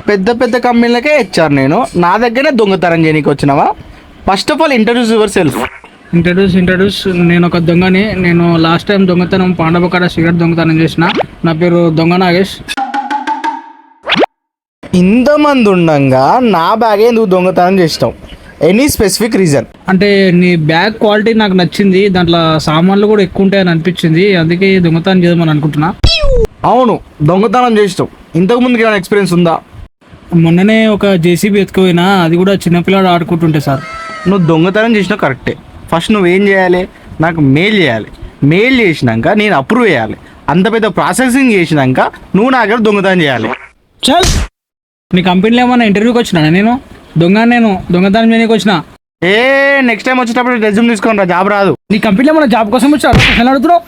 పెద్ద పెద్ద కంపెనీలకే హెచ్ఆర్ నేను, నా దగ్గరనే దొంగతనం చేయనీకి వచ్చినావా? First of all introduce your self. Introduce నేను ఒక దొంగని. నేను లాస్ట్ టైం దొంగతనం పాండవ కాడ సిగరెట్ దొంగతనం చేసిన. నా పేరు దొంగ నాగేష్. ఇంతమంది ఉండంగా నా బ్యాగే నువ్వు దొంగతనం చేసినావు? Any specific reason? అంటే నీ బ్యాగ్ క్వాలిటీ నాకు నచ్చింది, దాంట్లో సామాన్లు కూడా ఎక్కువ ఉంటాయని అనిపించింది, అందుకే దొంగతనం చేద్దామని అనుకుంటున్నా. అవును, దొంగతనం చేసినావు. ఇంతకు ముందుకు ఏమైనా ఎక్స్పీరియన్స్ ఉందా? మొన్ననే ఒక జేసీబీ ఎత్తుకుపోయినా, అది కూడా చిన్నపిల్లాడు ఆడుకుంటుంటే సార్. నువ్వు దొంగతనం చేసినావు కరెక్టే. ఫస్ట్ నువ్వేం చేయాలి? నాకు మెయిల్ చేయాలి. మెయిల్ చేసినాక నేను అప్రూవ్ చేయాలి. అంత పెద్ద ప్రాసెసింగ్ చేసినాక నువ్వు నా దగ్గర దొంగతనం చేయాలి. చల్, నీ కంపెనీలో ఏమన్నా ఇంటర్వ్యూకి వచ్చినా? నేను దొంగతనం చేయడానికి వచ్చిన. నెక్స్ట్ టైం వచ్చేటప్పుడు రెజ్యూమ్ తీసుకొని రా, జాబ్ రాదు. నీ కంపెనీలో ఏమన్నా జాబ్ కోసం వచ్చా? అడుగుతున్నావు.